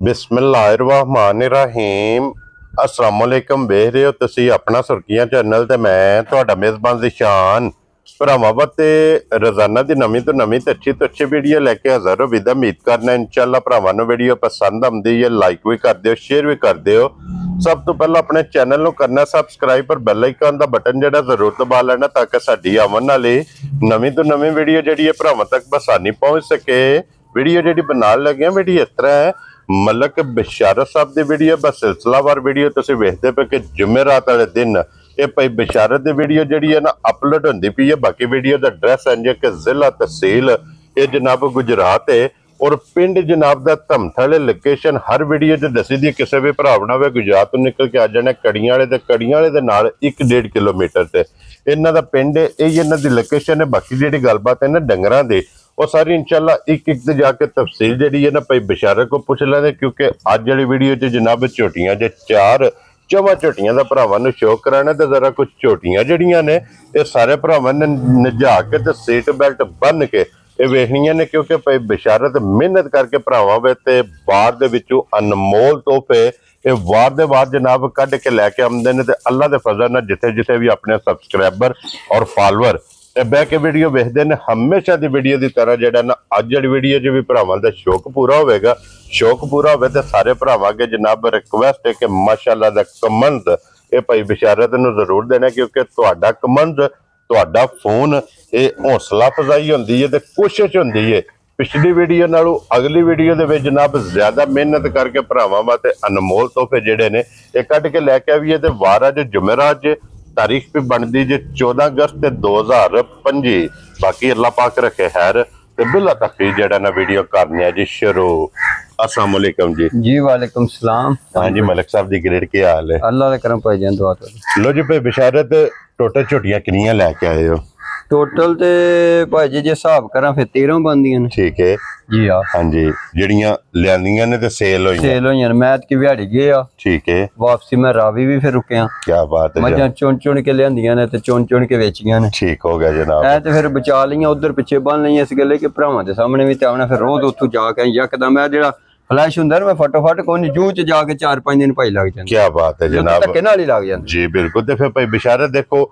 बिस्मिल्लाहिर्रहमानिर्रहीम अस्सलाम वालेकुम। वेख रहे हो तुसी अपना सुर्खियां चैनल ते मैं तुहाडा मेज़बान ज़िशान भरावां वास्ते रोजाना दी नवीं तो नवीं ते अच्छी वीडियो लेके हाज़र हो। विदा उम्मीद करना इंशाअल्लाह भरावां नूं वीडियो पसंद आउंदी है, लाइक भी कर दिओ, शेयर भी कर दिओ। सब तो पहला अपने चैनल नूं करना सबसक्राइब और बैल आइकन दा बटन जिहड़ा जरूर दबा लेना ताकि साडी आवन वाली नवीं तो नवीं वीडियो जिहड़ी है भरावां तक बसानी पहुंच सके। वीडियो जिहड़ी बनाण लगे वीडियो इस तरह है, मलक बिशारत साहब की वीडियो बस सिलसिलावार वीडियो तुसीं वेखदे पे कि जुमेरात वाले दिन ये भाई बिशारत की वीडियो जिहड़ी है ना अपलोड होंदी पई है। बाकी वीडियो का एड्रैस है कि जिला तहसील ये जनाब गुजरात है और पिंड जनाब दा धमथल लोकेशन हर वीडियो च दसी दी। किसी भी भरा बनावे गुजरात तो निकल के आ जाने कड़ियां वाले दे नाल 1-1.5 किलोमीटर से इन्हां दा पिंड है, यही इन्हां दी लोकेशन है। बाकी जिहड़ी गलबात है ना डंगरां दी वो सारी इंशाल्लाह एक ते जाके तफसील जी है ना भाई बिशारत को पूछ लेंगे, क्योंकि अज वाली वीडियो च जनाब झोटियां जो 4 चौवां झोटियां का भरावां नूं शो कराना। तो जरा कुछ झोटियां जिहड़ियां ने ये सारे भरावां ने नजा के ते सीट बेल्ट बन के ये वेखनियां ने, क्योंकि भाई बिशारत मेहनत करके भरावां वे ते बाहर दे विचों अनमोल तोहफे ये वार दे वार जनाब कढ़ के लैके आउंदे ने। ते अल्लाह दे फजल नाल जिथे जिथे भी अपने सबसक्राइबर और फॉलोअर बह के वीडियो वेखते हैं हमेशा की वीडियो की तरह जो ना अज वाली वीडियो च भी भरावां दा शौक पूरा होगा। शौक पूरा हो तो सारे भरावां अगे जनाब रिक्वेस्ट है कि माशाअल्लाह दा कमेंट ये भाई बिशारत नूं जरूर देना, क्योंकि तुहाडा कमेंट तुहाडा फोन ये हौसला अफजाई होंदी है ते कोशिश होंदी है पिछली वीडियो नालों अगली वीडियो दे विच जनाब ज्यादा मेहनत करके भरावां वास्ते अनमोल तोहफे जिहड़े ने ये कढ के लैके आवीए। ते वार अज जुमेरात तारीख भी बनती जे 14 अगस्त 2025। बाकी अल्लाह पाक रखे खैर ते बिला तक जेड़ा ना वीडियो करने जी शुरू। अस्सलाम वालेकुम जी वालेकुम सलाम। हाँ जी मलिक साहब दी ग्रेड क्या हाल है? अल्लाह दा करम भाई जान दुआ तो। लो जी भाई बिशारत टोटल झोटियां कितनियां लेके आए हो? टोटल ते भाई जी जे हिसाब करा फिर 13 बनदियां ने। ठीक है जी हाँ जी, जड़ियां लियांदियां ने ते सेल होईयां मैच की व्याड़ी गए आ। ठीक है वापसी में रावी भी फिर रुके आ। क्या बात है, मझां चुन के लियांदियां ने ते चुन के बेचियां ने। ठीक हो गया जनाब। ऐ ते फिर बचा लियां उधर पिछे बन लियां इस गल्ले कि भरावां दे सामने भी ते आवना फिर रोज उत्थों जाके यकदम मैं जेड़ा फ्लैश हुंदा ना मैं फटोफट कोई नहीं जूं च जाके 4-5 दिन भाई लग जांदे। क्या बात है जनाब, धक्के नाल ही लग जांदे जी बिल्कुल। ते फिर भाई बिशारत देखो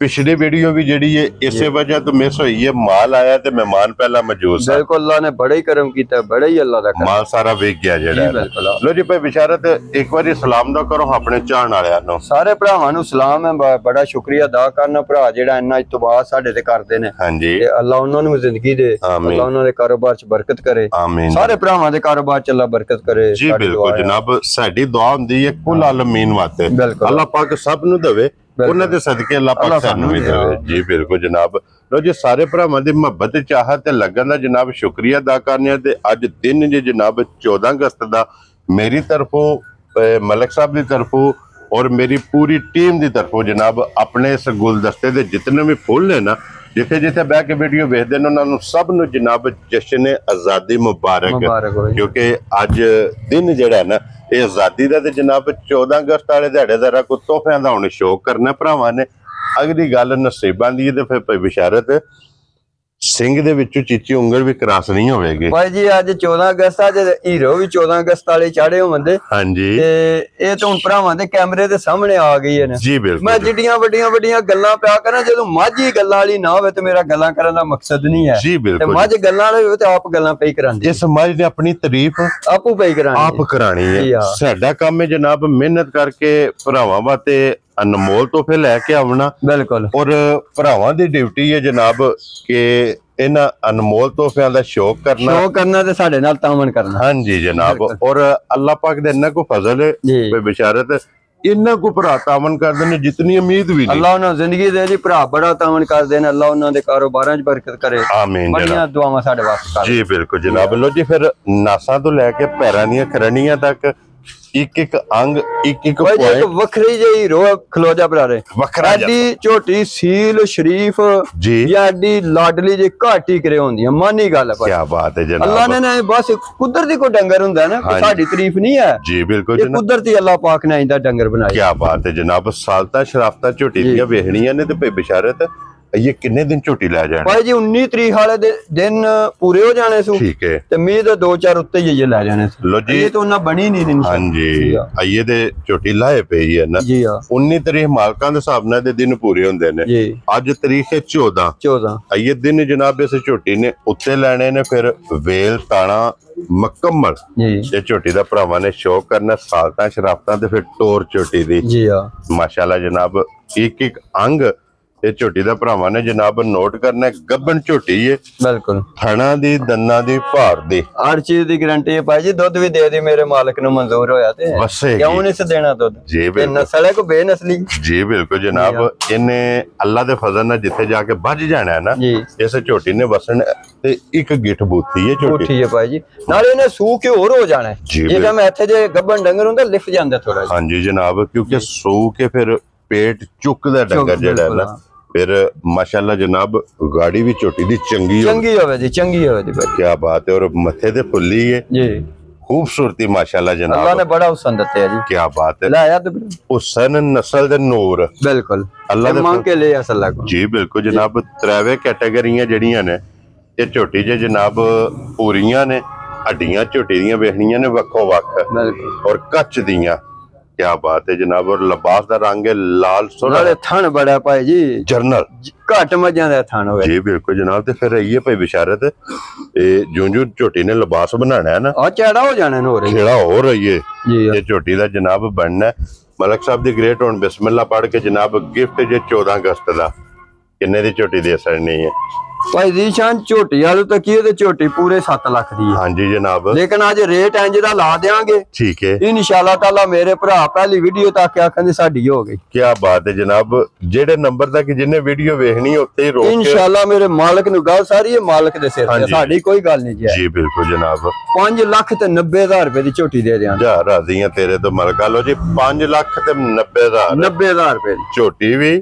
पिछली वीडियो भी जी है इसे वजह तो मिस हुई है, माल आया तो मेहमान पहला मौजूद सा। बिल्कुल अल्लाह ने बड़ा ही करम कीता, बड़ा ही अल्लाह दा करम। माल सारा विक गया जेड़ा। लो जी भाई बिशारत एक बार सलाम दा करो अपने चाहण वालियां नूं। सारे भरावां नूं सलाम है, बड़ा शुक्रिया अदा करना भरा जेड़ा इन्ना इतबार साडे ते करदे ने। हां जी अल्लाह उन्हां नूं जिंदगी दे, अल्लाह उन्हां दे कारोबार च बरकत करे। आमीन। सारे भरावां दे कारोबार च अल्लाह बरकत करे जी बिल्कुल जनाब। साडी दुआ हुंदी है कुल आलमीन वास्ते, अल्लाह पाक सब नूं देवे उन्हां दे सदके अल्लाह पाक सानू भी देवे। जी बिल्कुल जनाब। लो जी सारे भरावां दी मुहब्बत चाहत ते लगन दा जनाब शुक्रिया अदा करने ते अज दिन जे जनाब 14 अगस्त दा मेरी तरफों मलिक साहब की तरफों और मेरी पूरी टीम की तरफों जनाब अपने इस गुलदस्ते दे जितने भी फुल ने ना जिथे जिथे बह के वीडियो वेखदे ने उन्हां नूं सब नूं जनाब जश्न आज़ादी मुबारक, क्योंकि अज दिन जिहड़ा है ना ये आज़ादी दा ते जनाब 14 अगस्त वाले दिहाड़े जरा कोई तोहफियां दा हुण शौक करना भरावां ने। अगली गल नसीबां दी ते फिर भाई बिशारत सिंह दे विचों चीची उंगल भी क्रॉस नहीं होवेगी भाई जी। अज 14 अगस्त अज हीरो भी 14 अगस्त वाले चाढ़े होंदे। हां जी ते ये तो हुण भरावां दे कैमरे दे सामने आ गई है ना। जी बिल्कुल। मैं जिड्डियां वड्डियां गल्लां पिया करां जदों माझी गल्लां वाली ना होवे ते मेरा गल्लां करन दा मकसद नहीं है। जी बिल्कुल। ते माझ गल्लां वाले होवे ते आप गल्लां पई करांदे। इस समाज ने अपनी तारीफ आपू पई करानी, आप करानी है। साडा काम है जनाब मेहनत करके भरावां वास्ते अनमोल तोहफे लैके आवना। बिल्कुल। और भरावां दी ड्यूटी है जनाब के इन्हां अनमोल तोहफियां दा शौक करना ते साडे नाल तामन करना। हाँ जी जनाब। और अल्लाह पाक दे इन्ना को फजल है बिशारत इन्ना को भरा तामन करदे ने जितनी उम्मीद भी नहीं। अल्लाह उन्हां जिंदगी दे जी भरा बड़ा तामन करदे ने, अल्लाह उन्हां दे कारोबारां च बरकत करे। आमीन बड़ियां दुआवां साडे वास्ते कर। जी बिल्कुल जनाब। लो जी फिर नासां तो लैके पैरां दियां खरनियां तक एक अंग एक वखरी जी हीरो खलो जा भरारे एडी झोटी सील शरीफ जी एडी लाडली जी घट ही करे होंदी मानी गल है। क्या बात है जनाब। अल्लाह ने ना बस कुदरती को डंगर हुंदा है ना, साडी तारीफ नहीं है। जी बिल्कुल ये कुदरती अल्लाह पाक ने इंदा डंगर बनाया। क्या बात है जनाब। सालता शराफता झोटी दियां वेखणियां ने ते भाई बिशारत ਇਹ ਕਿੰਨੇ ਦਿਨ ਝੋਟੀ ਲੈ ਜਾਣਾ ਭਾਈ ਜੀ 19 ਤਰੀਕ ਵਾਲੇ ਦਿਨ ਪੂਰੇ ਹੋ ਜਾਣੇ ਸੂ ਠੀਕ ਹੈ ਤੇ ਮੀਂਹ ਦੇ 2-4 ਉੱਤੇ ਹੀ ਲੈ ਜਾਣੇ ਸੀ ਲੋ ਜੀ ਇਹ ਤਾਂ ਉਹਨਾਂ ਬਣੀ ਨਹੀਂ ਦਿਨ ਹਾਂਜੀ ਆਈਏ ਦੇ ਝੋਟੀ ਲਾਏ ਪਈ ਹੈ ਨਾ ਜੀ ਆ 19 ਤਰੀਕ ਮਾਲਕਾਂ ਦੇ ਹਿਸਾਬ ਨਾਲ ਦੇ ਦਿਨ ਪੂਰੇ ਹੁੰਦੇ ਨੇ ਜੀ ਅੱਜ ਤਰੀਕ ਹੈ 14 ਆਈਏ ਦਿਨ ਜਨਾਬ ਇਸ ਝੋਟੀ ਨੇ ਉੱਤੇ ਲੈਣੇ ਨੇ ਫਿਰ ਵੇਲ ਤਾਣਾ ਮੁਕੰਮਲ ਜੀ ਇਹ ਝੋਟੀ ਦਾ ਭਰਾਵਾਂ ਨੇ ਸ਼ੌਕ ਕਰਨਾ ਸਾਲਤਾਂ ਸ਼ਰਾਫਤਾਂ ਤੇ ਫਿਰ ਟੋਰ ਝੋਟੀ ਦੀ ਜੀ ਆ ਮਾਸ਼ਾਅੱਲਾ ਜਨਾਬ ਇੱਕ ਇੱਕ ਅੰਗ ਇਹ ਝੋਟੀ ਦਾ ਭਰਾਵਾਂ ਨੇ ਜਨਾਬ ਨੋਟ ਕਰਨਾ ਗੱਬਣ ਝੋਟੀ ਏ ਬਿਲਕੁਲ ਥਣਾ ਦੀ ਦੰਨਾਂ ਦੀ ਭਾਰ ਦੀ ਹਰ ਚੀਜ਼ ਦੀ ਗਾਰੰਟੀ ਹੈ ਭਾਈ ਜੀ ਦੁੱਧ ਵੀ ਦੇ ਮੇਰੇ ਮਾਲਕ ਨੂੰ ਮਨਜ਼ੂਰ ਹੋਇਆ ਤੇ ਵਸੇਗੀ ਕਿਉਂ ਨਹੀਂ ਦੇਣਾ ਦੁੱਧ ਜੀ ਇਹ ਬਿਲਕੁਲ ਨਸਲ ਹੈ ਕੋ ਬੇਨਸਲੀ ਜੀ ਬਿਲਕੁਲ ਜਨਾਬ ਇਹਨੇ ਅੱਲਾ ਦੇ ਫਜ਼ਲ ਨਾਲ ਜਿੱਥੇ ਜਾ ਕੇ ਵੱਜ ਜਾਣਾ ਹੈ ਨਾ ਜੀ ਇਸ ਝੋਟੀ ਨੇ ਵਸਣ ਤੇ ਇੱਕ ਗਿੱਠ ਬੂਥੀ ਹੈ ਝੋਟੀ ਠੀਕ ਹੈ ਭਾਈ ਜੀ ਨਾਲੇ ਇਹਨੇ ਸੂ ਕੇ ਹੋਰ ਹੋ ਜਾਣਾ ਜੇ ਮੈਂ ਇੱਥੇ ਜੇ ਗੱਬਣ ਡੰਗਰ ਹੁੰਦਾ ਲਿਫ ਜਾਂਦਾ ਥੋੜਾ ਹਾਂਜੀ ਜਨਾਬ ਕਿਉਂਕਿ ਸੂ ਕੇ ਫਿਰ ਪੇਟ ਚੁੱਕਦਾ ਡੰਗਰ ਜਿਹੜਾ ਹੈ ਨਾ ਫਿਰ ਮਾਸ਼ਾਅੱਲਾ ਜਨਾਬ ਗਾੜੀ ਵੀ ਝੋਟੀ ਦੀ ਚੰਗੀ ਹੋਵੇ ਜੀ ਚੰਗੀ ਹੋਵੇ ਜੀ ਭਾਈ ਕੀ ਬਾਤ ਹੈ ਔਰ ਮੱਥੇ ਤੇ ਫੁੱਲੀ ਹੈ ਜੀ खूबसूरती माशाल्लाह जनाब अल्लाह ने बड़ा हुसन दिता है जी क्या बात है लाया तो हुसन नस्ल दे नूर बिल्कुल अल्लाह दे मांग के ले असल को जी बिल्कुल जनाब त्रैवे कैटेगरियां जड़ियां ने ये झोटी जे जनाब पूरियां ने हड्डियां झोटी दियां वेखणियां ने वक्खो वक्ख बिल्कुल और कच्च दियां क्या बात है जनाब और लिबास दा रंग है लाल सोना नाले थन बड़ा भाई जी जर्नल घट मजां दा थन होवे जी बिल्कुल जनाब ते फिर ये भाई बिशारत जो झोटी ने लिबास बनाना है ना आ चढ़ा हो जाना हो रही खेड़ा हो रही है जी ये झोटी दा जनाब बनना है मलक साहब दी ग्रेट हुन बिस्मिल्लाह पढ़ के जनाब गिफ्ट जे 14 अगस्त दा किन्ने दी झोटी दे सकनी है भाई जीशान झोटी वालू तो की झोटी पूरे 7 लाख दी है हाँ जी जनाब लेकिन आज रेट इंज दा ला देंगे ठीक है इंशाल्लाह ताला मेरे भरा पहली वीडियो तक आखन दी साडी हो गई क्या बात है जनाब जेड़े नंबर तक जिन्ने वीडियो वेखनी उत्ते ही रोक के इंशाल्लाह मेरे मालिक नु गल सारी है मालिक दे सिर ते साडी कोई गल नहीं जी जी बिल्कुल जनाब 5 लाख ते 90,000 रुपए दी झोटी दे दियां जा राजियां तेरे तो मलका लो जी 5 लाख ते 90,000 रुपए दी झोटी भी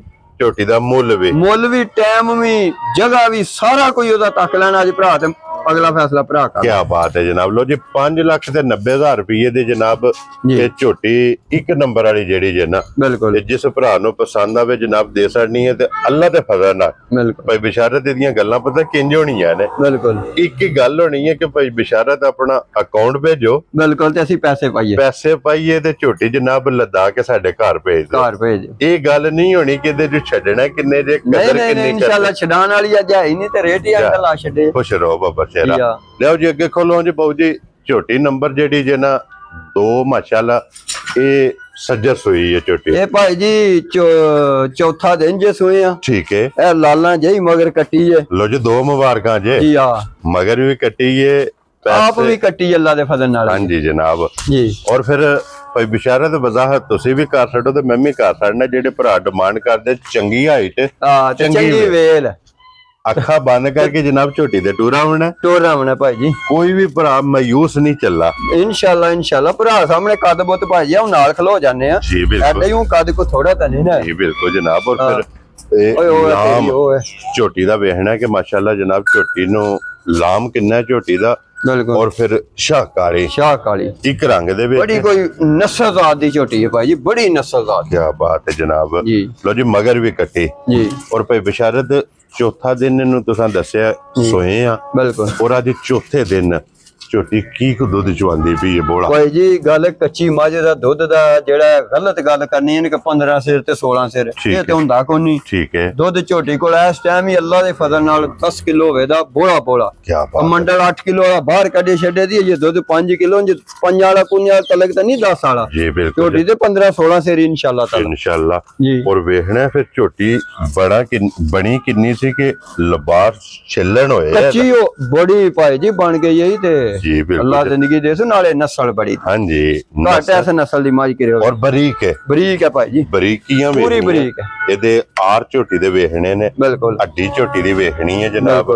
झोटी दा मुੱਲ भी टाइम भी जगह भी सारा कोई ओदा तक लेना जी भरा ते अगला फैसला भरा कर क्या बात है जनाब लो जी 5 लाख ते 90,000 रुपये दी जनाब ये झोटी एक नंबर वाली जेड़ी जे ना बिल्कुल जिस भरा नु पसंद आवे जनाब दे सकनी है ते अल्लाह दे फजल नाल बिल्कुल भाई बिशारत दियां गल्लां पता किंज होणियां ने बिल्कुल एक ही गल होनी है कि भाई बिशारत अपना अकाउंट भेजो बिल्कुल ते असि पैसे पाइए ते झोटी जनाब लदा के साडे घर भेज दो ये गल नहीं होनी कि इहदे जो छड्डना किन्ने जे कदर किन्नी इंशाल्लाह छडान वाली अज है ही नहीं ते रेट ही अंकल ला छड्डे खुश रहो बाबा शेरा लियो जी अगे खोलो जी बाबू जी झोटी नंबर जेडी जे ना 2 माशाल्लाह ये सज्जर सुई है झोटी ये भाई जी चौथा दिन जे सुई आ ठीक है ए लाला जई मगर कट्टी है लो जी 2 मुबारकां जे जी हां मगर भी कट्टी है आप भी कट्टी अल्लाह दे फजल नाल हां जी जनाब जी और फिर भाई बिशारत वजाहत तुसी भी कर छड़ो ते मैं भी कर छड़ना जेडे भरा डिमांड करदे चंगी हाइट चंगी वेल अखा बंद करके जनाब झोटी दे टूरा होना भाई जी कोई भी भरा मायूस नहीं चला इंशाल्लाह भरा सामने कद बुत भाई हम नाल खलो जाने हैं जी बिल्कुल कद को थोड़ा तो नहीं ना जी बिल्कुल जनाब और फिर झोटी दा वेखना कि माशाल्लाह जनाब झोटी नु लाम किन्ना झोटी दा और फिर शाहकारी एक रंग दे बड़ी कोई नस्लजात दी झोटी है भाई जी बड़ी नस्लजात क्या बात है जनाब जी लो जी मगर भी कट्टी जी और भाई बिशारत चौथा दिन इन्हू तुसां दस्सिया सोए आ बिल्कुल और अज चौथे दिन झोटी की दुध चवांदी पई है बोला भाई जी गल कच्ची मझ दा दुध दा जेड़ा गलत गल करनी है कि 15 सिर ते 16 सिर ये ते हुंदा कोई नहीं ठीक है दुध झोटी कोल इस टाइम ही अल्लाह दे फजल नाल 10 किलो होवे दा बोला क्या बात मंडल 8 किलो वाला बाहर कढे छड्डे दी ये दुध 5 किलो जे 5 वाला कुन्या तलक ते नहीं 10 वाला जी बिल्कुल झोटी ते 15 16 सिर इंशाल्लाह जी और वेखना फिर झोटी बनी किन्नी सी कि लिबास छिलन होए कच्ची बड़ी भाई जी बन गई यही ते जी बिल्कुल अल्लाह जिंदगी दे सो नाले नस्ल बड़ी हां जी घाट ऐसे नस्ल दी माज करे और बरीक है भाई जी बरीकियां पूरी बरीक है ਇਹਦੇ ਆਰ ਝੋਟੀ ਦੇ ਵੇਖਣੇ ਨੇ ਬਿਲਕੁਲ ਹੱਡੀ ਝੋਟੀ ਦੀ ਵੇਖਣੀ ਹੈ ਜਨਾਬ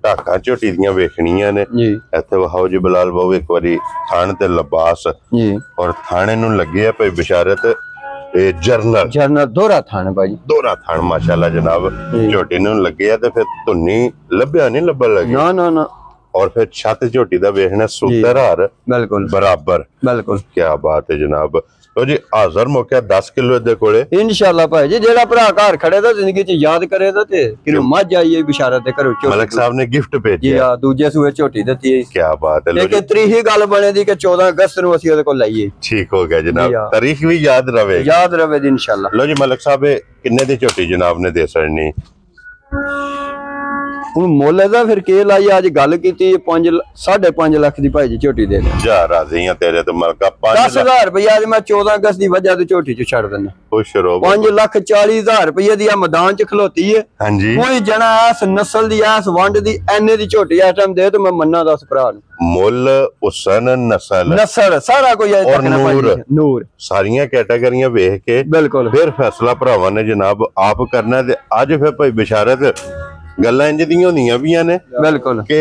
ਢਾਕਾਂ ਝੋਟੀ ਦੀਆਂ ਵੇਖਣੀਆਂ ਨੇ ਜੀ ਇੱਥੇ ਵਹਾਓ ਜੀ ਬਲਾਲ ਬਾਬੂ ਇੱਕ ਵਾਰੀ ਥਾਣ ਤੇ ਲਿਬਾਸ ਜੀ ਔਰ ਥਾਣੇ ਨੂੰ ਲੱਗੇ ਆ ਭਈ ਬਿਸ਼ਾਰਤ ਇਹ ਜਰਨਲ ਦੋਹਰਾ ਥਾਣ ਭਾਈ ਦੋਹਰਾ ਥਾਣ ਮਾਸ਼ਾਅੱਲਾ ਜਨਾਬ ਝੋਟੀ ਨੂੰ ਲੱਗੇ ਆ ਤੇ ਫਿਰ ਧੁੰਨੀ ਲੱਭਿਆ ਨਹੀਂ ਲੱਭਣ ਲੱਗੀ ਨਾ और फिर छत झोटी का वेखना सूतर हार बिल्कुल बराबर। बिल्कुल क्या बात है जनाब। तो जी हाजर मौका 10 किलो दे कोले इंशाल्लाह भाई जी जेड़ा भरा घर खड़े दा जिंदगी च याद करे दा ते कि मझ आई बिशारत करो मलिक साहब ने गिफ्ट जी भेजा। हां दूजे सूए झोटी दी। क्या बात है। लेकिन त्रीही गल बने दी कि 14 अगस्त नु असि ओदे कोल लाईए। ठीक हो गया जनाब, जी हाँ। तारीख भी याद रहे इंशाल्लाह। लो जी मलिक साहब किन्ने दी झोटी जनाब ने दे सड़नी? ਹੁਣ ਮੁੱਲ ਇਹਦਾ ਫਿਰ ਕੀ ਲਾਈ ਅੱਜ ਗੱਲ ਕੀਤੀ 5.5 ਲੱਖ ਦੀ ਭਾਈ ਜੀ ਝੋਟੀ ਦੇ ਦੇ ਜਾ ਰਾਜ਼ੀ ਆ ਤੇਰੇ ਤੋਂ ਮਲਕਾ 10000 ਰੁਪਏ ਅੱਜ ਮੈਂ 14 ਅਗਸਤ ਦੀ ਵਜ੍ਹਾ ਤੇ ਝੋਟੀ ਚ ਛੱਡ ਦਿੰਦਾ। ਖੁਸ਼ ਰਹੋ। 5,40,000 ਰੁਪਏ ਦੀ ਆ ਮੈਦਾਨ ਚ ਖਲੋਤੀ ਹੈ। ਹਾਂਜੀ ਕੋਈ ਜਣਾ ਇਸ ਨਸਲ ਦੀ ਇਸ ਵੰਡ ਦੀ ਐਨੇ ਦੀ ਝੋਟੀ ਇਸ ਟਾਈਮ ਦੇ ਤੇ ਮੈਂ ਮੰਨਾ ਦੱਸ ਭਰਾ ਨੂੰ ਮੁੱਲ ਹੁਸਨ ਨਸਲ ਸਾਰਾ ਕੋਈ ਅਜੇ ਤੱਕ ਨਾ ਭਾਈ ਨੂਰ ਸਾਰੀਆਂ ਕੈਟਾਗਰੀਆਂ ਵੇਖ ਕੇ ਬਿਲਕੁਲ ਫਿਰ ਫੈਸਲਾ ਭਰਾਵਾਂ ਨੇ ਜਨਾਬ ਆਪ ਕਰਨਾ। ਤੇ ਅੱਜ ਫਿਰ ਭਾਈ ਬਿਸ਼ਾਰਤ ਗੱਲਾਂ ਇੰਜ ਦੀਆਂ ਹੁੰਦੀਆਂ ਪਈਆਂ ਨੇ ਬਿਲਕੁਲ ਕਿ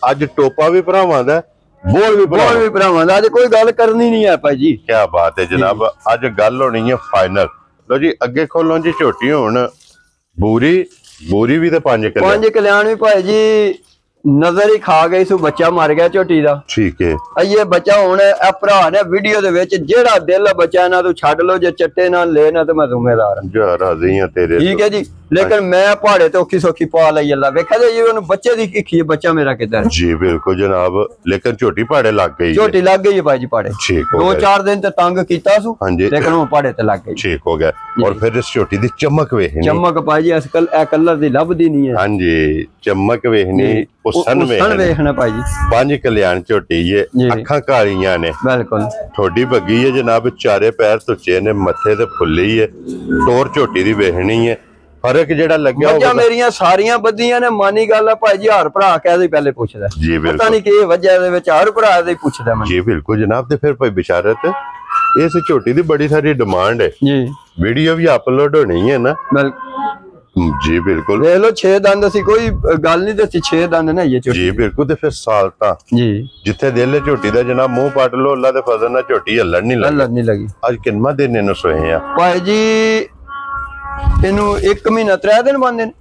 ਅੱਜ ਟੋਪਾ ਵੀ ਭਰਾਵਾਂ ਦਾ ਬੋਲ ਵੀ ਭਰਾਵਾਂ ਦਾ ਅੱਜ ਕੋਈ ਗੱਲ ਕਰਨੀ ਨਹੀਂ ਹੈ ਭਾਈ ਜੀ। ਕੀ ਬਾਤ ਹੈ ਜਨਾਬ। ਅੱਜ ਗੱਲ ਹੋਣੀ ਹੈ ਫਾਈਨਲ। ਲੋ ਜੀ ਅੱਗੇ ਖੋਲੋ ਜੀ ਝੋਟੀ ਹੁਣ ਬੂਰੀ ਵੀ ਤੇ 5 ਕਲਿਆਣ ਵੀ ਭਾਈ ਜੀ ਨਜ਼ਰ ਹੀ ਖਾ ਗਈ ਸੋ ਬੱਚਾ ਮਰ ਗਿਆ ਝੋਟੀ ਦਾ। ਠੀਕ ਹੈ ਇਹ ਬੱਚਾ ਹੁਣ ਇਹ ਭਰਾ ਨੇ ਵੀਡੀਓ ਦੇ ਵਿੱਚ ਜਿਹੜਾ ਦਿਲ ਬੱਚਾ ਇਹਨਾਂ ਤੋਂ ਛੱਡ ਲਓ ਜੇ ਚੱਟੇ ਨਾਲ ਲੈਣਾ ਤੇ ਮੈਂ ਜ਼ਿੰਮੇਦਾਰ ਹਾਂ। ਜਾ ਰਾਜ਼ੀ ਆ ਤੇਰੇ ਠੀਕ ਹੈ ਜੀ। ਲੇਕਿਨ ਮੈਂ ਪਹਾੜੇ ਤੇ ਔਖੀ ਸੌਖੀ ਪਾ ਲਈ ਅੱਲਾ ਵੇਖਿਆ ਜੀ ਉਹਨੂੰ ਬੱਚੇ ਦੀ ਕੀ ਬੱਚਾ ਮੇਰਾ ਕਿੱਧਰ ਜੀ ਬਿਲਕੁਲ ਜਨਾਬ। ਲੇਕਿਨ ਝੋਟੀ ਪਹਾੜੇ ਲੱਗ ਗਈ ਝੋਟੀ ਲੱਗ ਗਈ ਹੈ ਭਾਈ ਜੀ ਪਹਾੜੇ। ਠੀਕ ਹੋ ਗਿਆ। 2-4 ਦਿਨ ਤੇ ਤੰਗ ਕੀਤਾ ਸੂ ਲੇਕਿਨ ਉਹ ਪਹਾੜੇ ਤੇ ਲੱਗ ਗਈ। ਠੀਕ ਹੋ ਗਿਆ। ਔਰ ਫਿਰ ਇਸ ਝੋਟੀ ਦੀ ਚਮਕ ਵੇਖਣੀ ਚਮਕ ਭਾਈ ਜੀ ਅਸਕਲ ਇਹ ਕਲਰ ਦੀ ਲੱਭਦੀ ਨਹੀਂ ਹੈ। ਹਾਂਜੀ ਚਮਕ ਵੇਖਣੀ ਹੁਸਨ ਵੇਖਣਾ ਭਾਈ ਜੀ। 5 ਕਲਿਆਣ ਝੋਟੀ ਏ ਅੱਖਾਂ ਕਾਲੀਆਂ ਨੇ ਬਿਲਕੁਲ ਥੋੜੀ ਬੱਗੀ ਹੈ ਜਨਾਬ। ਚਾਰੇ ਪੈਰ ਤੁੱਚੇ ਨੇ ਮੱਥੇ ਤੇ ਫੁੱਲੀ ਏ ਟੋਰ ਝੋਟੀ ਦੀ ਵੇਖਣੀ ਏ। ਫਰਕ ਜਿਹੜਾ ਲੱਗਿਆ ਉਹ ਮੇਰੀਆਂ ਸਾਰੀਆਂ ਬੱਦੀਆਂ ਨੇ ਮਾਨੀ ਗੱਲ ਆ ਭਾਈ ਜੀ। ਹਰ ਭਰਾ ਕਹਿ ਪਹਿਲੇ ਪੁੱਛਦਾ ਜੀ ਬਿਲਕੁਲ ਪਤਾ ਨਹੀਂ ਕੀ ਵਜ੍ਹਾ ਦੇ ਵਿੱਚ ਹਰ ਭਰਾ ਦੇ ਪੁੱਛਦਾ ਮੈਂ ਜੀ ਬਿਲਕੁਲ ਜਨਾਬ। ਤੇ ਫਿਰ ਭਾਈ ਬਿਸ਼ਾਰਤ ਇਸ ਝੋਟੀ ਦੀ ਬੜੀ ਸਾਰੀ ਡਿਮਾਂਡ ਹੈ ਜੀ। ਵੀਡੀਓ ਵੀ ਅਪਲੋਡ ਹੋਣੀ ਹੈ ਨਾ? ਜੀ ਬਿਲकुल ਵੇਖ ਲੋ 6 ਦੰਦ ਅਸੀਂ ਕੋਈ ਗੱਲ ਨਹੀਂ ਦੱਸੀ 6 ਦੰਦ ਨਾ ਇਹ ਝੋਟੀ ਜੀ ਬਿਲकुल। ਤੇ ਫਿਰ ਸਾਲਤਾ ਜੀ ਜਿੱਥੇ ਦਿਲ ਹੈ ਝੋਟੀ ਦਾ ਜਨਾਬ ਮੂੰਹ ਪੱਟ ਲੋ ਅੱਲਾ ਦੇ ਫਜ਼ਲ ਨਾਲ ਝੋਟੀ ਹੱਲਣ ਨਹੀਂ ਲੱਗੀ। ਅੱਜ ਕਿੰਨਾ ਦਿਨ ਇਹਨੂੰ ਸੋਏ ਆ ਭਾਈ ਜੀ? ਇਹਨੂੰ 1 ਮਹੀਨਾ 3 ਦਿਨ ਬੰਦੇ ਨੇ।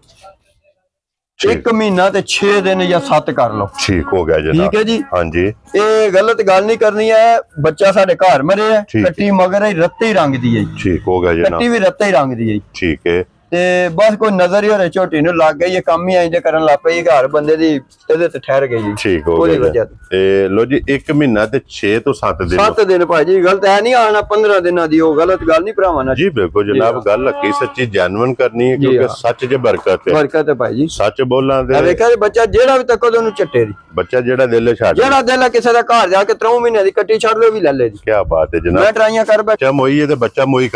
1 ਮਹੀਨਾ ਤੇ 6 ਦਿਨ ਜਾਂ 7 ਕਰ ਲੋ। ਠੀਕ ਹੋ ਗਿਆ ਜਨਾਬ। ਠੀਕ ਹੈ ਜੀ। ਹਾਂਜੀ ਇਹ ਗਲਤ ਗੱਲ ਨਹੀਂ ਕਰਨੀ ਹੈ। ਬੱਚਾ ਸਾਡੇ ਘਰ ਮਰੇ ਹੈ ਕੱਟੀ ਮਗਰ ਹੀ ਰੱਤੇ ਰੰਗ ਦੀ ਹੈ। ਠੀਕ ਹੋ ਗਿਆ ਜਨਾਬ। ਕੱਟੀ ਵੀ ਰੱਤੇ ਰੰਗ ਦੀ ਹੈ। ਠੀਕ ਹੈ। ਤੇ ਬਸ ਕੋਈ ਨਜ਼ਰ ਹੀ ਹੋਰੇ ਝੋਟੀ ਨੂੰ ਲੱਗ ਗਈ ਇਹ ਕੰਮ ਹੀ ਇੰਜ ਕਰਨ ਲੱਗ ਪਈ ਘਰ ਬੰਦੇ ਦੀ ਇਹਦੇ ਤੇ ਠਹਿਰ ਗਈ ਜੀ। ਠੀਕ ਹੋ ਗਿਆ। ਤੇ ਲੋ ਜੀ 1 ਮਹੀਨਾ ਤੇ 6 ਤੋਂ 7 ਦਿਨ 7 ਦਿਨ ਭਾਜੀ ਗਲਤ ਹੈ ਨਹੀਂ ਆਣਾ 15 ਦਿਨਾਂ ਦੀ ਉਹ ਗਲਤ ਗੱਲ ਨਹੀਂ ਭਰਾਵਾਂ ਨਾਲ ਜੀ ਬਿਲकुल ਜਨਾਬ। ਗੱਲ ਹੱਕੀ ਸੱਚੀ ਜੈਨੂਇਨ ਕਰਨੀ ਹੈ ਕਿਉਂਕਿ ਸੱਚ ਜੇ ਬਰਕਤ ਹੈ ਭਾਈ ਜੀ। ਸੱਚ ਬੋਲਾਂ ਦੇ ਵੇਖਿਆ ਬੱਚਾ ਜਿਹੜਾ ਵੀ ਤੱਕ ਉਹਨੂੰ ਚੱਟੇ ਦੀ ਬੱਚਾ ਜਿਹੜਾ ਦਿਲ ਛੱਡ ਜਿਹੜਾ ਦਿਲ ਕਿਸੇ ਦਾ ਘਰ ਜਾ ਕੇ 3 ਮਹੀਨੇ ਦੀ ਕੱਟੀ ਛੱਡ ਲੋ ਵੀ ਲੈ ਲੈ ਜੀ। ਕੀ ਬਾਤ ਹੈ ਜਨਾਬ। ਮੈਂ ਟਰਾਈਆਂ ਕਰ ਬੱਚਾ ਮੋਈ ਹੈ ਤੇ ਬੱਚਾ ਮੋਈ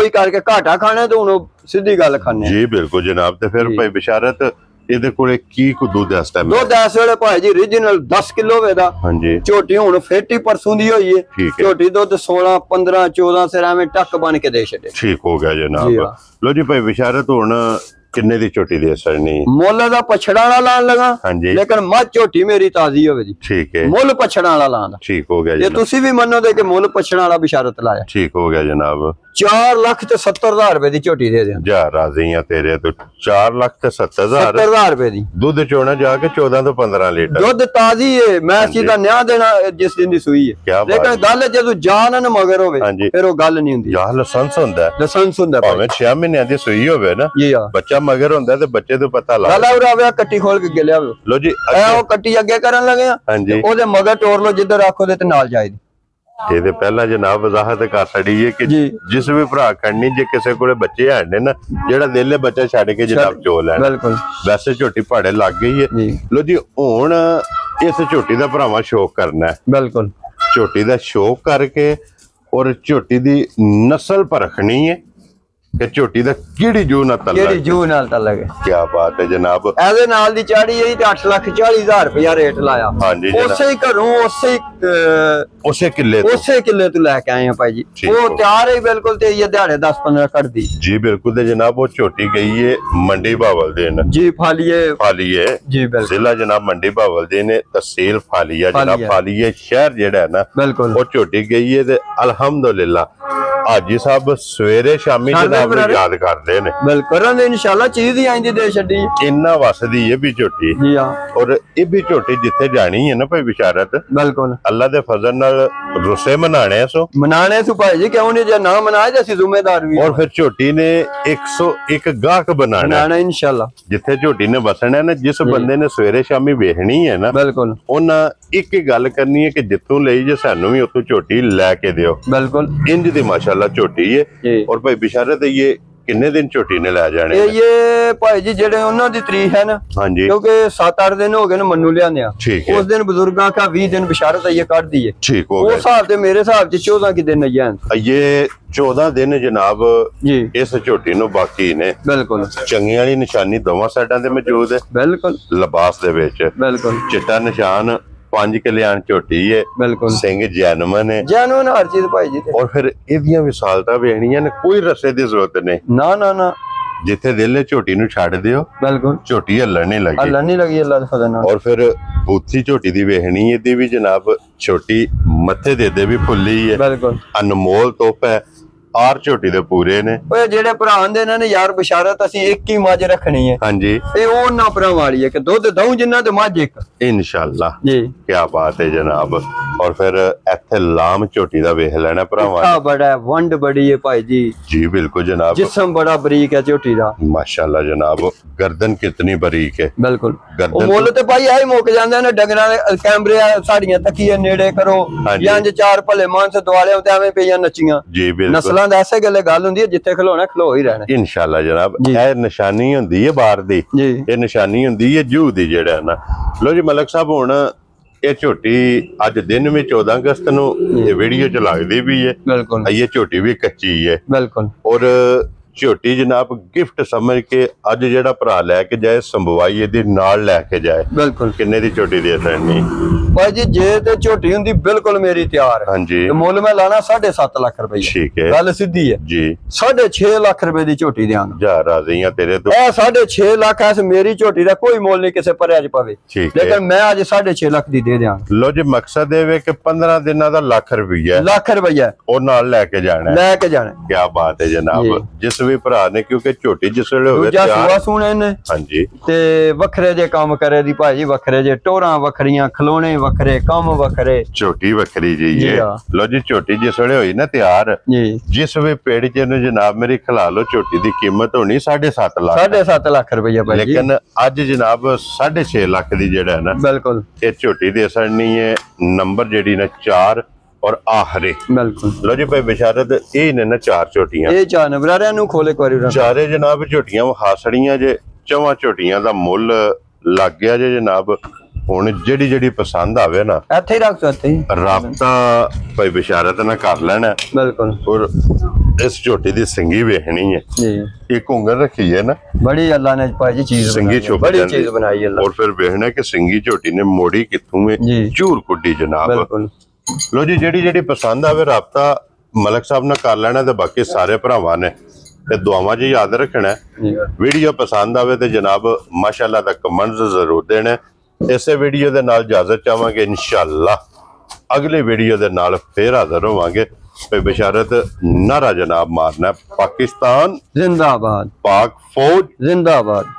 ਕਰਕੇ ਘਾਟਾ ਖਾਣਾ ਤੇ ਹੁਣ ਸਿੱਧੀ ਗੱਲ ਖਾਣੇ ਜੀ ਬਿਲकुल ਜਨਾਬ। ਤੇ ਫਿਰ ਭਾਈ ਬਿਸ਼ਾਰਤ ਇਹਦੇ ਕੋਲੇ ਕੀ ਕੁ ਦੁੱਧ ਇਸ ਟਾਈਮ? ਦੁੱਧ ਇਸ ਵੇਲੇ ਭਾਈ ਜੀ ਰੀਜਨਲ 10 ਕਿਲੋ ਵੇਦਾ। ਹਾਂਜੀ ਝੋਟੀ ਹੁਣ ਫੇਟੀ ਪਰਸੋਂ ਦੀ ਹੋਈ ਹੈ। ਝੋਟੀ ਦੁੱਧ 16 15 14 ਸਿਰ ਐਵੇਂ ਟੱਕ ਬਣ ਕੇ ਦੇ ਛੱਡੇ। ਠੀਕ ਹੋ ਗਿਆ ਜਨਾਬ। ਲੋ ਜੀ ਭਾਈ ਬਿਸ਼ਾਰਤ ਹੁਣ ਕਿੰਨੇ ਦੀ ਝੋਟੀ ਦੇ ਸਰਨੀ? ਮੁੱਲ ਦਾ ਪਛੜਾ ਵਾਲਾ ਲਾਣ ਲਗਾ ਲੇਕਿਨ ਮੱਝ ਝੋਟੀ ਮੇਰੀ ਤਾਜ਼ੀ ਹੋਵੇ ਜੀ। ਠੀਕ ਹੈ। ਮੁੱਲ ਪਛੜਾ ਵਾਲਾ ਲਾਂਦਾ। ਠੀਕ ਹੋ ਗਿਆ ਜੀ। ਤੁਸੀਂ ਵੀ ਮੰਨੋਗੇ ਕਿ ਮੁੱਲ ਪਛੜਾ ਵਾਲਾ ਬਿਸ਼ਾਰਤ ਲਾਇਆ। ਠੀਕ ਹੋ ਗਿਆ ਜਨਾਬ। 4,70,000 ਰੁਪਏ ਦੀ ਝੋਟੀ ਦੇ ਦੇ। ਜਾ ਰਾਜ਼ੀ ਆ ਤੇਰੇ ਤੋਂ 4,70,000 ਰੁਪਏ ਦੀ ਦੁੱਧ ਚੋਣਾ ਜਾ ਕੇ 14 ਤੋਂ 15 ਲੀਟਰ ਦੁੱਧ ਤਾਜ਼ੀ ਹੈ। ਮੈਂ ਅਸੀਂ ਦਾ ਨਿਆਂ ਦੇਣਾ ਜਿਸ ਦਿਨ ਦੀ ਸੂਈ ਹੈ। ਲੇਕਿਨ ਗੱਲ ਜਦੋਂ ਜਾਨ ਨਾ ਮਗਰ ਹੋਵੇ ਫਿਰ ਉਹ ਗੱਲ ਨਹੀਂ ਹੁੰਦੀ। ਯਾ ਲਾਇਸੈਂਸ ਹੁੰਦਾ ਭਾਵੇਂ 6 ਮਹੀਨਿਆਂ ਦੀ ਸੂਈ ਹੋਵੇ ਨਾ ਬੱਚਾ ਮਗਰ ਹੁੰਦਾ ਤੇ ਬੱਚੇ ਤੋਂ ਪਤਾ ਲੱਗ ਕੱਟੀ ਖੋਲ ਕੇ ਗਿਲਿਆ ਲੋ ਜੀ ਉਹ ਕੱਟੀ ਅੱਗੇ ਕਰਨ ਲੱਗੇ ਆ ਉਹਦੇ ਮਗਰ ਟੋਰ ਲੋ ਜਿੱਧਰ ਆਖੋ ਦੇ ਤੇ ਨਾਲ ਜਾਈਦੀ। ਇਹਦੇ ਪਹਿਲਾਂ ਜਨਾਬ ਵਜ਼ਾਹਤ ਕਰ ਛੜੀ ਹੈ ਕਿ ਜਿਸ ਵੀ ਭਰਾ ਖੜਨੀ ਜੇ ਕਿਸੇ ਕੋਲੇ ਬੱਚੇ ਹੈ ਨੇ ਨਾ ਜਿਹੜਾ ਦਿਲ ਬੱਚਾ ਛੱਡ ਕੇ ਜਨਾਬ ਚੋ ਲੈਣ। ਬਿਲਕੁਲ ਵੈਸੇ ਝੋਟੀ ਪਹਾੜੇ ਲੱਗ ਗਈ ਹੈ। ਲੋ ਜੀ ਹੁਣ ਇਸ ਝੋਟੀ ਦਾ ਭਰਾਵਾਂ ਸ਼ੌਕ ਕਰਨਾ ਹੈ। ਬਿਲਕੁਲ ਝੋਟੀ ਦਾ ਸ਼ੌਕ ਕਰਕੇ ਔਰ ਝੋਟੀ ਦੀ ਨਸਲ ਪਰਖਣੀ ਹੈ ਕਿ ਝੋਟੀ ਦਾ ਕਿਹੜੀ ਜੂ ਨਾਲ ਤਲਕ ਹੈ। ਕੀ ਬਾਤ ਹੈ ਜਨਾਬ। ਇਹਦੇ ਨਾਲ ਦੀ ਚਾੜੀ ਹੈ ਤੇ 8,40,000 ਰੁਪਇਆ ਰੇਟ ਲਾਇਆ। ਹਾਂਜੀ ਉਸੇ ਹੀ ਘਰੋਂ ਉਸੇ ਕਿੱਲੇ ਤੋਂ ਲੈ ਕੇ ਆਏ ਆ ਭਾਈ ਜੀ। ਉਹ ਤਿਆਰ ਹੈ ਬਿਲकुल ਤੇ ਇਹ ਦਿਹਾੜੇ 10-15 ਕੱਢਦੀ ਜੀ ਬਿਲकुल। ਤੇ ਜਨਾਬ ਉਹ ਝੋਟੀ ਗਈ ਹੈ ਮੰਡੀ ਬਾਵਲ ਦੇਨ ਜੀ ਫਾਲੀਏ ਜੀ ਬਿਲकुल। ਜ਼ਿਲ੍ਹਾ ਜਨਾਬ ਮੰਡੀ ਬਾਵਲ ਦੇ ਨੇ ਤਹਿਸੀਲ ਫਾਲੀਆ ਜਨਾਬ। ਫਾਲੀਏ ਸ਼ਹਿਰ ਜਿਹੜਾ ਹੈ ਨਾ ਉਹ ਝੋਟੀ ਗਈ ਹੈ ਤੇ ਅਲਹਮਦੁਲਿਲਾ ਹਾਜੀ ਸਾਹਿਬ ਸਵੇਰੇ ਸ਼ਾਮੀ ਸਾਡੇ ਜਨਾਬ ਨੂੰ ਬਰਾੜੇ। ਯਾਦ ਕਰਦੇ ਨੇ ਬਿਲਕੁਲ ਕਰਾਂਗੇ ਇਨਸ਼ਾਅੱਲਾ, ਚੀਜ਼ ਹੀ ਆਂਦੀ ਦੇ ਛੱਡੀ ਇੰਨਾ ਵਸਦੀ ਇਹ ਵੀ ਝੋਟੀ ਜੀ ਹਾਂ ਔਰ ਇਹ ਵੀ ਝੋਟੀ ਜਿੱਥੇ ਜਾਣੀ ਹੈ ਨਾ ਭਾਈ ਬਿਸ਼ਾਰਤ, ਬਿਲਕੁਲ ਅੱਲਾ ਦੇ ਫਜ਼ਲ ਨਾਲ ਰੁੱਸੇ ਮਨਾਣੇ ਆ ਸੋ ਮਨਾਣੇ ਸੁ ਭਾਈ ਜੀ, ਕਿਉਂ ਨਹੀਂ, ਜੇ ਨਾ ਮਨਾਏ ਤਾਂ ਅਸੀਂ ਜ਼ਿੰਮੇਦਾਰ ਵੀ ਔਰ ਫਿਰ ਝੋਟੀ ਨੇ 101 ਗਾਹਕ ਬਣਾਣਾ ਮਨਾਣਾ ਇਨਸ਼ਾਅੱਲਾ। ਜਿੱਥੇ ਝੋਟੀ ਨੇ ਵਸਣਾ ਨਾ, ਜਿਸ ਬੰਦੇ ਨੇ ਸਵੇਰੇ ਸ਼ਾਮੀ ਵੇਖਣੀ ਹੈ ਨਾ, ਬਿਲਕੁਲ ਉਹਨਾਂ ਇੱਕ ਹੀ ਗੱਲ ਕਰਨੀ ਹੈ ਕਿ ਜਿੱਥੋਂ ਲਈ ਜੇ ਸਾਨੂੰ ਵੀ ਉੱਥੋਂ ਝੋਟੀ ਲੈ ਕੇ ਦਿਓ। ਬਿਲकुल ਇੰਜ ਦੀ ਮਾਸ਼ਾਅੱਲਾ ਝੋਟੀ ਹੈ। ਜੀ ਔਰ ਭਾਈ ਬਿਸ਼ਾਰਤ ਇਹ ਕਿੰਨੇ ਦਿਨ ਝੋਟੀ ਨੇ ਲੈ ਜਾਣੇ ਨੇ? ਇਹ ਭਾਈ ਜੀ ਜਿਹੜੇ ਉਹਨਾਂ ਦੀ ਤਰੀਕ ਹੈ ਨਾ, ਹਾਂਜੀ ਕਿਉਂਕਿ 7-8 ਦਿਨ ਹੋ ਗਏ ਨੇ ਮੰਨੂ ਲਿਆਂਦਿਆਂ, ਠੀਕ ਹੈ ਉਸ ਦਿਨ ਬਜ਼ੁਰਗਾਂ ਕਾ 20 ਦਿਨ ਬਿਸ਼ਾਰਤ ਆਈਏ ਕੱਢ ਦਈਏ, ਠੀਕ ਹੋ ਉਹ ਗਿਆ। ਹਿਸਾਬ ਤੇ ਮੇਰੇ ਹਿਸਾਬ ਚ 14 ਕਿ ਦਿਨ ਆਈਆਂ ਇਹ 14 ਦਿਨ ਜਨਾਬ ਜੀ। ਇਸ ਝੋਟੀ ਨੂੰ ਬਾਕੀ ਨੇ। ਬਿਲਕੁਲ ਚੰਗੀ ਵਾਲੀ ਨਿਸ਼ਾਨੀ ਦੋਵਾਂ ਸਾਈਡਾਂ ਤੇ ਮੌਜੂਦ ਹੈ। ਬਿਲकुल ਲਿਬਾਸ ਦੇ ਵਿੱਚ ਬਿਲकुल ਚਿੱਟਾ ਨਿਸ਼ਾਨ, 5 ਕਲਿਆਣ ਝੋਟੀ ਹੈ, ਬਿਲकुल ਸਿੰਘ ਜੈਨਮਨ ਹੈ। ਜਾਨਵਨ ਹਰ ਚੀਜ਼ ਭਾਈ ਜੀ ਤੇ ਔਰ ਫਿਰ ਇਹਦੀਆਂ ਵਿਸਾਲਤਾਂ ਵੇਖਣੀਆਂ ਨੇ, ਕੋਈ ਰਸੇ ਦੀ ਜ਼ਰੂਰਤ ਨਹੀਂ। ਨਾ ਨਾ ਨਾ ਜਿੱਥੇ ਦਿਲ ਹੈ ਝੋਟੀ ਨੂੰ ਛੱਡ ਦਿਓ, ਬਿਲकुल ਝੋਟੀ ਹੱਲਣ ਨਹੀਂ ਲੱਗੀ। ਅੱਲਾ ਨਹੀਂ ਲੱਗੀ ਅੱਲਾ ਦੇ ਫਜ਼ਲ ਨਾਲ। ਔਰ ਫਿਰ ਬੂਥੀ ਝੋਟੀ ਦੀ ਵੇਖਣੀ ਇਹਦੀ ਵੀ ਜਨਾਬ ਛੋਟੀ ਮੱਥੇ ਦੇ ਵੀ ਫੁੱਲੀ ਹੈ, ਬਿਲकुल ਅਨਮੋਲ ਤੋਹਫਾ ਹੈ। ਆਰ ਝੋਟੀ ਦੇ ਪੂਰੇ ਨੇ। ਓਏ ਜਿਹੜੇ ਭਰਾ ਆਂਦੇ ਨੇ ਯਾਰ ਬਿਸ਼ਾਰਤ ਅਸੀਂ ਇੱਕ ਹੀ ਮੱਝ ਰੱਖਣੀ ਹੈ, ਹਾਂਜੀ ਇਹ ਉਹਨਾਂ ਭਰਾ ਵਾਲੀ ਹੈ ਕਿ ਦੁੱਧ ਦਊ ਜਿੰਨਾ ਤੇ ਮੱਝ ਇੱਕ ਇਨਸ਼ਾਅੱਲਾ। ਜੀ। ਕੀ ਬਾਤ ਹੈ ਜਨਾਬ। ਔਰ ਫਿਰ ਇੱਥੇ ਲਾਮ ਝੋਟੀ ਦਾ ਵੇਖ ਲੈਣਾ ਭਰਾਵਾਂ ਆ ਬੜਾ ਹੈ, ਵੰਡ ਬੜੀ ਹੈ ਭਾਈ ਜੀ, ਜੀ। ਬਿਲਕੁਲ ਜਨਾਬ, ਜਿਸਮ ਬੜਾ ਬਰੀਕ ਹੈ ਝੋਟੀ ਦਾ, माशाल्लाह जनाब। गर्दन कितनी बारीक है। ਬਿਲकुਲ। गर्दन ਉਹ ਮੁੱਲ ਤੇ ਭਾਈ ਆਈ ਮੁੱਕ ਜਾਂਦੇ ਨੇ, ਡੰਗਰਾਂ ਦੇ ਕੈਮਰੇ ਸਾਡੀਆਂ ਤੱਕੀਏ ਨੇੜੇ ਕਰੋ, ਹਾਂਜੀ। ਜਾਂ ਜੇ ਚਾਰ ਭਲੇ ਮਾਨਸ ਦੁਆਲੇ ਤੇ ਐਵੇਂ ਪਈਆਂ ਨੱਚੀਆਂ। जी बिल्कुल ਨਸਲਾਂ ਦਾ ਐਸੇ ਗੱਲੇ ਗੱਲ ਹੁੰਦੀ ਹੈ, ਜਿੱਥੇ ਖਲੋਣਾ ਖਲੋ ਹੀ ਰਹਿਣਾ इंशाल्लाह जनाब। जी। ਇਹ ਨਿਸ਼ਾਨੀ ਹੁੰਦੀ ਹੈ ਬਾਹਰ ਦੀ, ਜੀ। ਇਹ ਨਿਸ਼ਾਨੀ ਹੁੰਦੀ ਹੈ ਜੂ ਦੀ ਜਿਹੜਾ ਨਾ। ਲੋ ਜੀ ਮਲਕ ਸਾਹਿਬ, ਹੁਣ ਇਹ ਝੋਟੀ ਅੱਜ ਦਿਨ ਵਿੱਚ 14 ਅਗਸਤ ਨੂੰ ਇਹ ਵੀਡੀਓ ਚ ਲੱਗਦੀ ਵੀ ਹੈ। ਬਿਲकुल ਇਹ ਝੋਟੀ ਵੀ ਕੱਚੀ ਹੈ ਬਿਲकुल। ਔਰ ਝੋਟੀ ਜਨਾਬ ਗਿਫਟ ਸਮਝ ਕੇ ਅੱਜ ਜਿਹੜਾ ਭਰਾ ਲੈ ਕੇ ਜਾਏ, ਸੰਭਵਾਈ ਇਹਦੇ ਨਾਲ ਲੈ ਕੇ ਜਾਏ। ਬਿਲकुल ਕਿੰਨੇ ਦੀ ਝੋਟੀ ਦੇ ਦੇਣੀ ਭਾਈ ਜੀ? ਜੇ ਤੇ ਝੋਟੀ ਹੁੰਦੀ ਬਿਲकुल ਮੇਰੀ ਤਿਆਰ ਹੈ, ਹਾਂਜੀ ਤੇ ਮੁੱਲ ਮੈਂ ਲਾਣਾ 7.5 ਲੱਖ ਰੁਪਏ। ਠੀਕ ਹੈ ਗੱਲ ਸਿੱਧੀ ਹੈ, ਜੀ। 6.5 ਲੱਖ ਰੁਪਏ ਦੀ ਝੋਟੀ ਦਿਆਂਗਾ। ਜਾ ਰਾਜ਼ੀਆਂ ਤੇਰੇ ਤੋਂ। ਇਹ 6.5 ਲੱਖ ਐਸ ਮੇਰੀ ਝੋਟੀ ਦਾ ਕੋਈ ਮੁੱਲ ਨਹੀਂ ਕਿਸੇ ਪਰਿਆ ਚ ਪਵੇ, ਠੀਕ ਹੈ। ਲੇਕਿਨ ਮੈਂ ਅੱਜ 6.5 ਲੱਖ ਦੀ ਦੇ ਦਿਆਂਗਾ। ਲੋ ਜੀ ਮਕਸਦ ਇਹ ਵੇ ਕਿ 15 ਦਿਨਾਂ ਦਾ ਲੱਖ ਰੁਪਈਆ ਲੱਖ ਰੁਪਇਆ ਉਹ ਨਾਲ ਲੈ ਕੇ ਜਾਣਾ ਹੈ। ਲੈ ਕੇ ਜਾਣਾ। ਕੀ ਬਾਤ ਹੈ ਜਨਾਬ। ਜੀ। ਜਿਸ ਵੀ ਭਰਾ ਨੇ, ਕਿਉਂਕਿ ਝੋਟੀ ਜਿਸ ਵੇਲੇ ਹੋਵੇ ਦੂਜਾ ਤਿਆਰ, ਸੂਆ ਸੂਣੇ ਨੇ ਹਾਂਜੀ ਤੇ ਵੱਖਰੇ ਜੇ ਕੰਮ ਕਰੇ ਦੀ ਭਾਜੀ, ਵੱਖਰੇ ਜੇ ਟੋਰਾਂ ਵੱਖਰੀਆਂ, ਖਲੋਣੇ ਵੱਖਰੇ, ਕੰਮ ਵੱਖਰੇ। ਝੋਟੀ ਵੱਖਰੀ ਜੀ ਜੀ ਹੈ। ਹਾਂ। ਲੋ ਜੀ ਝੋਟੀ ਜਿਸ ਵੇਲੇ ਹੋਈ ਨਾ ਤਿਆਰ, ਜੀ। ਜਿਸ ਵੇ ਪੇੜ ਚ ਨੂੰ ਜਨਾਬ ਮੇਰੀ ਖਿਲਾ ਲੋ, ਝੋਟੀ ਦੀ ਕੀਮਤ ਹੋਣੀ 7.5 ਲੱਖ, 7.5 ਲੱਖ ਰੁਪਇਆ ਭਾਈ ਜੀ। ਲੇਕਿਨ ਅੱਜ ਜਨਾਬ 6.5 ਲੱਖ ਦੀ ਜਿਹੜਾ ਹੈ ਨਾ, ਬਿਲकुल ਇਹ ਝੋਟੀ ਦੇ ਸੜਨੀ ਹੈ। ਨੰਬਰ ਜਿਹੜੀ ਨਾ 4 ਔਰ ਆਖਰੀ। ਬਿਲकुल। ਲੋ ਜੀ ਭਾਈ ਬਿਸ਼ਾਰਤ, ਇਹ ਨੇ ਨਾ 4 ਝੋਟੀਆਂ। ਇਹ ਜਾਨਵਰਾਂ ਨੂੰ ਖੋਲੇ ਇੱਕ ਵਾਰੀ ਉਹਨਾਂ ਚਾਰੇ ਜਨਾਬ ਝੋਟੀਆਂ ਹਾਸੜੀਆਂ ਜੇ, ਚਵਾਂ ਝੋਟੀਆਂ ਦਾ ਮੁੱਲ ਲੱਗ ਗਿਆ ਜੇ ਜਨਾਬ। ਹੁਣ ਜਿਹੜੀ ਜਿਹੜੀ ਪਸੰਦ ਆਵੇ ਨਾ, ਇੱਥੇ ਹੀ ਰੱਖ ਦੋ, ਇੱਥੇ ਹੀ। ਰਾਬਤਾ ਭਾਈ ਬਿਸ਼ਾਰਤ ਨਾਲ ਕਰ ਲੈਣਾ। ਬਿਲकुल ਔਰ ਇਸ ਝੋਟੀ ਦੀ ਸਿੰਗੀ ਵੇਖਣੀ ਹੈ। ਜੀ। ਇੱਕ ਉਂਗਲ ਰੱਖੀ ਹੈ ਨਾ, ਬੜੀ ਅੱਲਾ ਨੇ ਭਾਈ ਜੀ ਚੀਜ਼ ਸਿੰਗੀ ਬਣਾਈ ਹੈ, ਛੁਪ ਬੜੀ ਜਾਂਦੀ। ਚੀਜ਼ ਬਣਾਈ ਅੱਲਾ। ਔਰ ਫਿਰ ਵੇਖਣਾ ਕਿ ਸਿੰਗੀ ਝੋਟੀ ਨੇ ਮੋੜੀ ਕਿੱਥੋਂ ਹੈ, ਜੀ। ਝੂਰ ਕੁੱਡੀ ਜਨਾਬ। ਬਿਲकुल। ਲੋ ਜੀ ਜਿਹੜੀ ਜਿਹੜੀ ਪਸੰਦ ਆਵੇ ਰਾਬਤਾ ਮਲਕ ਸਾਹਿਬ ਨਾਲ ਕਰ ਲੈਣਾ, ਤੇ ਬਾਕੀ ਸਾਰੇ ਭਰਾਵਾਂ ਨੇ ਤੇ ਦੁਆਵਾਂ 'ਚ ਯਾਦ ਰੱਖਣਾ ਹੈ। ਜੀ। ਵੀਡੀਓ ਪਸੰਦ ਆਵੇ ਤੇ ਜਨਾਬ ਮਾਸ਼ਾਅੱਲਾ ਦਾ ਕਮੈਂਟਸ ਜ਼ਰੂਰ ਦੇਣਾ। ਇਸੇ ਵੀਡੀਓ ਦੇ ਨਾਲ ਇਜਾਜ਼ਤ ਚਾਹਾਂਗੇ, ਇਨਸ਼ਾਅੱਲਾ ਅਗਲੇ ਵੀਡੀਓ ਦੇ ਨਾਲ ਫੇਰ ਹਾਜ਼ਰ ਹੋਵਾਂਗੇ। ਤੇ ਬਿਸ਼ਾਰਤ ਨਾਰਾ ਜਨਾਬ ਮਾਰਨਾ, ਪਾਕਿਸਤਾਨ जिंदाबाद, पाक फौज जिंदाबाद।